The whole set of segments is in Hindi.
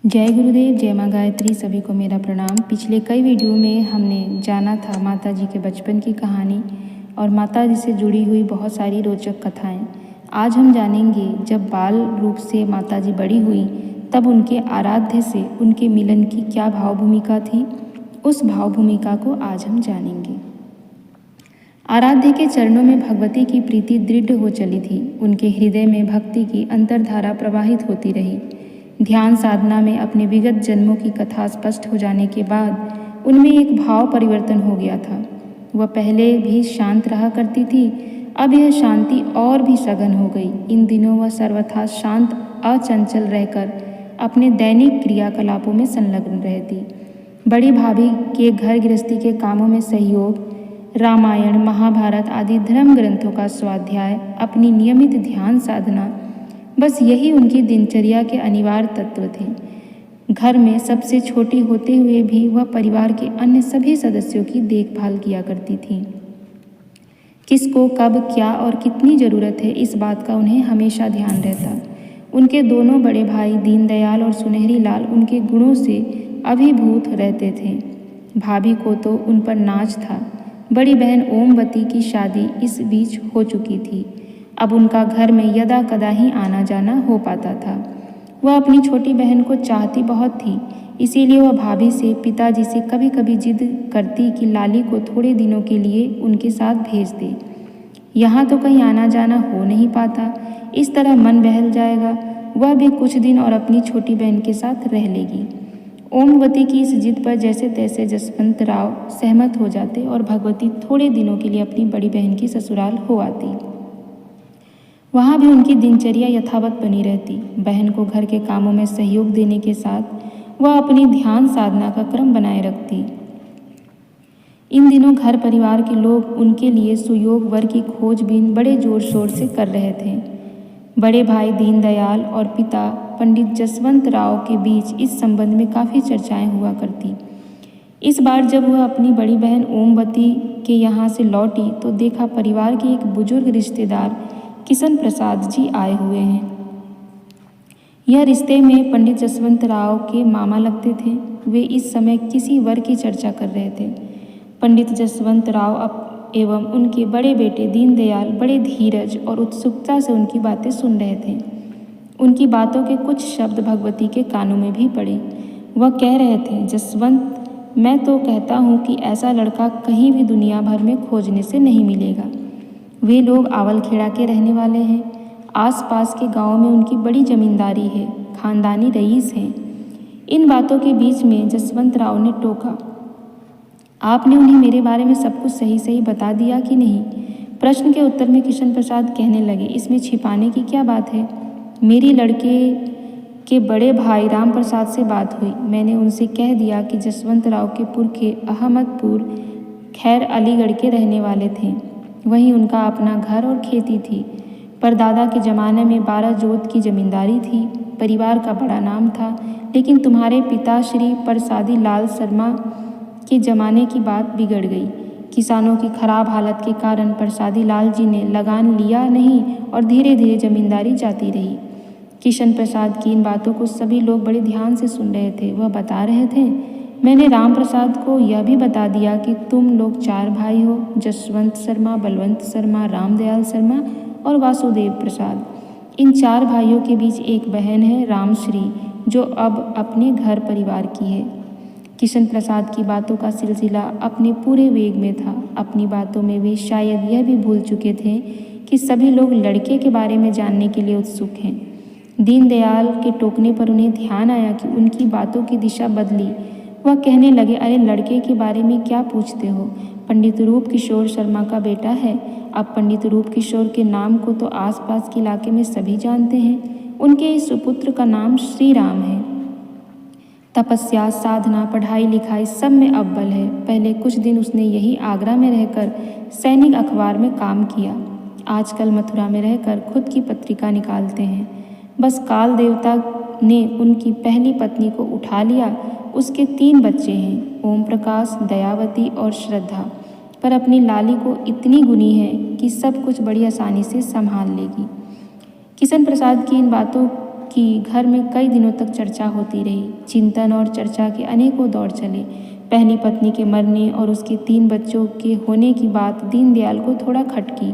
जय गुरुदेव, जय माँ गायत्री। सभी को मेरा प्रणाम। पिछले कई वीडियो में हमने जाना था माता जी के बचपन की कहानी और माता जी से जुड़ी हुई बहुत सारी रोचक कथाएं। आज हम जानेंगे जब बाल रूप से माता जी बड़ी हुई तब उनके आराध्य से उनके मिलन की क्या भाव भूमिका थी। उस भाव भूमिका को आज हम जानेंगे। आराध्य के चरणों में भगवती की प्रीति दृढ़ हो चली थी। उनके हृदय में भक्ति की अंतर्धारा प्रवाहित होती रही। ध्यान साधना में अपने विगत जन्मों की कथा स्पष्ट हो जाने के बाद उनमें एक भाव परिवर्तन हो गया था। वह पहले भी शांत रहा करती थी, अब यह शांति और भी सघन हो गई। इन दिनों वह सर्वथा शांत अचंचल रहकर अपने दैनिक क्रियाकलापों में संलग्न रहती। बड़ी भाभी के घर गृहस्थी के कामों में सहयोग, रामायण, महाभारत आदि धर्म ग्रंथों का स्वाध्याय, अपनी नियमित ध्यान साधना, बस यही उनकी दिनचर्या के अनिवार्य तत्व थे। घर में सबसे छोटी होते हुए भी वह परिवार के अन्य सभी सदस्यों की देखभाल किया करती थी। किसको कब क्या और कितनी ज़रूरत है, इस बात का उन्हें हमेशा ध्यान रहता। उनके दोनों बड़े भाई दीनदयाल और सुनहरी लाल उनके गुणों से अभिभूत रहते थे। भाभी को तो उन पर नाज था। बड़ी बहन ओमवती की शादी इस बीच हो चुकी थी। अब उनका घर में यदा कदा ही आना जाना हो पाता था। वह अपनी छोटी बहन को चाहती बहुत थी, इसीलिए वह भाभी से, पिताजी से कभी कभी जिद करती कि लाली को थोड़े दिनों के लिए उनके साथ भेज दे। यहाँ तो कहीं आना जाना हो नहीं पाता, इस तरह मन बहल जाएगा। वह भी कुछ दिन और अपनी छोटी बहन के साथ रह लेगी। ओमवती की इस जिद पर जैसे तैसे जसवंत राव सहमत हो जाते और भगवती थोड़े दिनों के लिए अपनी बड़ी बहन की ससुराल हो आती। वहाँ भी उनकी दिनचर्या यथावत बनी रहती। बहन को घर के कामों में सहयोग देने के साथ वह अपनी ध्यान साधना का क्रम बनाए रखती। इन दिनों घर परिवार के लोग उनके लिए सुयोग वर की खोजबीन बड़े जोर शोर से कर रहे थे। बड़े भाई दीनदयाल और पिता पंडित जसवंत राव के बीच इस संबंध में काफ़ी चर्चाएं हुआ करती। इस बार जब वह अपनी बड़ी बहन ओमवती के यहाँ से लौटी तो देखा परिवार के एक बुजुर्ग रिश्तेदार किशन प्रसाद जी आए हुए हैं। यह रिश्ते में पंडित जसवंत राव के मामा लगते थे। वे इस समय किसी वर की चर्चा कर रहे थे। पंडित जसवंत राव एवं उनके बड़े बेटे दीनदयाल बड़े धीरज और उत्सुकता से उनकी बातें सुन रहे थे। उनकी बातों के कुछ शब्द भगवती के कानों में भी पड़े। वह कह रहे थे, जसवंत, मैं तो कहता हूँ कि ऐसा लड़का कहीं भी दुनिया भर में खोजने से नहीं मिलेगा। वे लोग आवलखेड़ा के रहने वाले हैं। आसपास के गांव में उनकी बड़ी जमींदारी है, खानदानी रईस हैं। इन बातों के बीच में जसवंत राव ने टोका, आपने उन्हें मेरे बारे में सब कुछ सही सही बता दिया कि नहीं? प्रश्न के उत्तर में किशन प्रसाद कहने लगे, इसमें छिपाने की क्या बात है? मेरी लड़के के बड़े भाई राम प्रसाद से बात हुई। मैंने उनसे कह दिया कि जसवंत राव के पुरखे अहमदपुर खैर अलीगढ़ के रहने वाले थे। वहीं उनका अपना घर और खेती थी। परदादा के ज़माने में 12 जोत की जमींदारी थी। परिवार का बड़ा नाम था। लेकिन तुम्हारे पिता श्री प्रसादी लाल शर्मा के ज़माने की बात बिगड़ गई। किसानों की खराब हालत के कारण प्रसादी लाल जी ने लगान लिया नहीं और धीरे धीरे जमींदारी जाती रही। किशन प्रसाद की इन बातों को सभी लोग बड़े ध्यान से सुन रहे थे। वह बता रहे थे, मैंने राम प्रसाद को यह भी बता दिया कि तुम लोग 4 भाई हो, जसवंत शर्मा, बलवंत शर्मा, रामदयाल शर्मा और वासुदेव प्रसाद। इन 4 भाइयों के बीच एक बहन है, रामश्री, जो अब अपने घर परिवार की है। किशन प्रसाद की बातों का सिलसिला अपने पूरे वेग में था। अपनी बातों में वे शायद यह भी भूल चुके थे कि सभी लोग लड़के के बारे में जानने के लिए उत्सुक हैं। दीनदयाल के टोकने पर उन्हें ध्यान आया कि उनकी बातों की दिशा बदली। वह कहने लगे, अरे लड़के के बारे में क्या पूछते हो? पंडित रूप किशोर शर्मा का बेटा है। अब पंडित रूप किशोर के नाम को तो आसपास के इलाके में सभी जानते हैं। उनके इस सुपुत्र का नाम श्री राम है। तपस्या, साधना, पढ़ाई लिखाई सब में अव्वल है। पहले कुछ दिन उसने यही आगरा में रहकर सैनिक अखबार में काम किया। आजकल मथुरा में रहकर खुद की पत्रिका निकालते हैं। बस काल देवता ने उनकी पहली पत्नी को उठा लिया। उसके 3 बच्चे हैं, ओम प्रकाश, दयावती और श्रद्धा। पर अपनी लाली को इतनी गुणी है कि सब कुछ बड़ी आसानी से संभाल लेगी। किशन प्रसाद की इन बातों कि घर में कई दिनों तक चर्चा होती रही। चिंतन और चर्चा के अनेकों दौर चले। पहली पत्नी के मरने और उसके 3 बच्चों के होने की बात दीनदयाल को थोड़ा खटकी।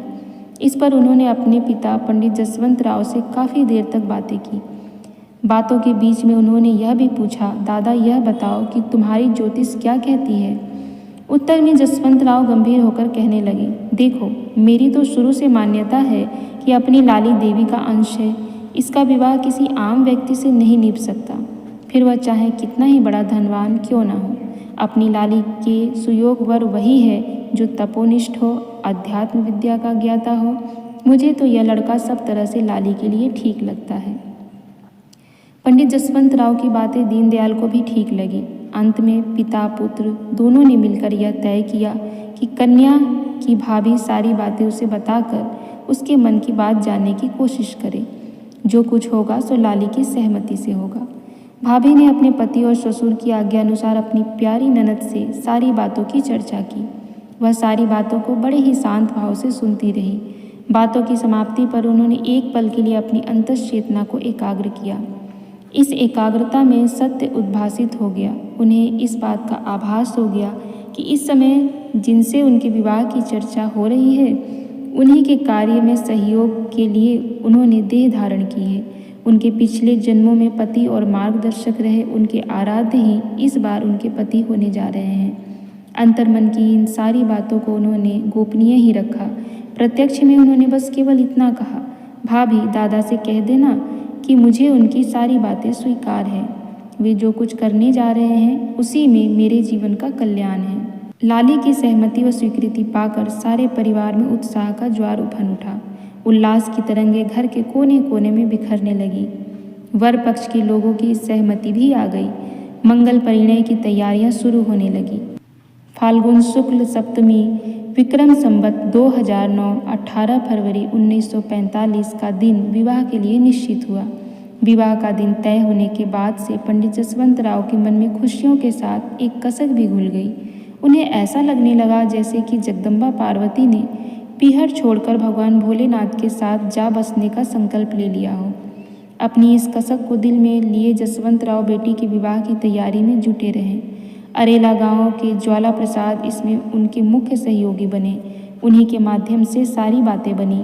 इस पर उन्होंने अपने पिता पंडित जसवंत राव से काफ़ी देर तक बातें की। बातों के बीच में उन्होंने यह भी पूछा, दादा यह बताओ कि तुम्हारी ज्योतिष क्या कहती है? उत्तर में जसवंत राव गंभीर होकर कहने लगे, देखो मेरी तो शुरू से मान्यता है कि अपनी लाली देवी का अंश है। इसका विवाह किसी आम व्यक्ति से नहीं निभ सकता, फिर वह चाहे कितना ही बड़ा धनवान क्यों न हो। अपनी लाली के सुयोग वर वही है जो तपोनिष्ठ हो, अध्यात्म विद्या का ज्ञाता हो। मुझे तो यह लड़का सब तरह से लाली के लिए ठीक लगता है। पंडित जसवंत राव की बातें दीनदयाल को भी ठीक लगी। अंत में पिता पुत्र दोनों ने मिलकर यह तय किया कि कन्या की भाभी सारी बातें उसे बताकर उसके मन की बात जानने की कोशिश करे। जो कुछ होगा सो लाली की सहमति से होगा। भाभी ने अपने पति और ससुर की आज्ञा अनुसार अपनी प्यारी ननद से सारी बातों की चर्चा की। वह सारी बातों को बड़े ही शांत भाव से सुनती रही। बातों की समाप्ति पर उन्होंने एक पल के लिए अपनी अंतश्चेतना को एकाग्र किया। इस एकाग्रता में सत्य उद्भासित हो गया। उन्हें इस बात का आभास हो गया कि इस समय जिनसे उनके विवाह की चर्चा हो रही है, उन्हीं के कार्य में सहयोग के लिए उन्होंने देह धारण की है। उनके पिछले जन्मों में पति और मार्गदर्शक रहे उनके आराध्य ही इस बार उनके पति होने जा रहे हैं। अंतर्मन की इन सारी बातों को उन्होंने गोपनीय ही रखा। प्रत्यक्ष में उन्होंने बस केवल इतना कहा, भाभी दादा से कह देना कि मुझे उनकी सारी बातें स्वीकार है। वे जो कुछ करने जा रहे हैं उसी में मेरे जीवन का कल्याण है। लाली की सहमति व स्वीकृति पाकर सारे परिवार में उत्साह का ज्वार उफन उठा। उल्लास की तरंगे घर के कोने कोने में बिखरने लगी। वर पक्ष के लोगों की सहमति भी आ गई। मंगल परिणय की तैयारियां शुरू होने लगी। फाल्गुन शुक्ल सप्तमी विक्रम संवत 2009 18 फरवरी 1945 का दिन विवाह के लिए निश्चित हुआ। विवाह का दिन तय होने के बाद से पंडित जसवंत राव के मन में खुशियों के साथ एक कसक भी घुल गई। उन्हें ऐसा लगने लगा जैसे कि जगदम्बा पार्वती ने पीहर छोड़कर भगवान भोलेनाथ के साथ जा बसने का संकल्प ले लिया हो। अपनी इस कसक को दिल में लिए जसवंत राव बेटी के विवाह की तैयारी में जुटे रहे। अरेला गांव के ज्वाला प्रसाद इसमें उनके मुख्य सहयोगी बने। उन्हीं के माध्यम से सारी बातें बनी।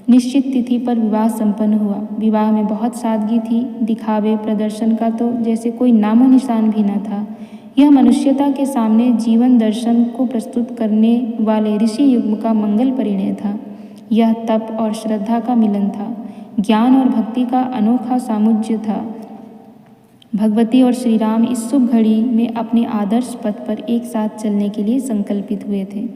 निश्चित तिथि पर विवाह संपन्न हुआ। विवाह में बहुत सादगी थी। दिखावे प्रदर्शन का तो जैसे कोई नामो निशान भी न था। यह मनुष्यता के सामने जीवन दर्शन को प्रस्तुत करने वाले ऋषि युग्म का मंगल परिणय था। यह तप और श्रद्धा का मिलन था। ज्ञान और भक्ति का अनोखा सामुज्य था। भगवती और श्री राम इस शुभ घड़ी में अपने आदर्श पथ पर एक साथ चलने के लिए संकल्पित हुए थे।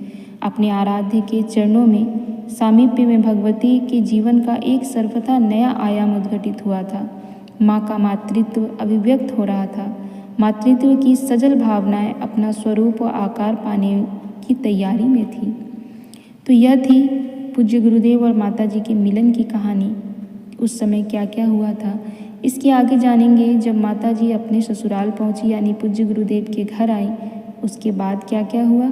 अपने आराध्य के चरणों में सामीप्य में भगवती के जीवन का एक सर्वथा नया आयाम उद्घटित हुआ था। माँ का मातृत्व अभिव्यक्त हो रहा था। मातृत्व की सजल भावनाएं अपना स्वरूप और आकार पाने की तैयारी में थी। तो यह थी पूज्य गुरुदेव और माता जी के मिलन की कहानी। उस समय क्या क्या हुआ था इसके आगे जानेंगे जब माता जी अपने ससुराल पहुंची, यानी पूज्य गुरुदेव के घर आई। उसके बाद क्या क्या हुआ,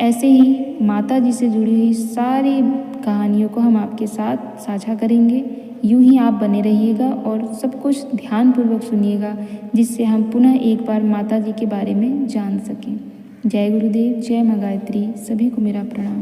ऐसे ही माता जी से जुड़ी हुई सारी कहानियों को हम आपके साथ साझा करेंगे। यूं ही आप बने रहिएगा और सब कुछ ध्यानपूर्वक सुनिएगा, जिससे हम पुनः एक बार माता जी के बारे में जान सकें। जय गुरुदेव, जय माँ गायत्री। सभी को मेरा प्रणाम।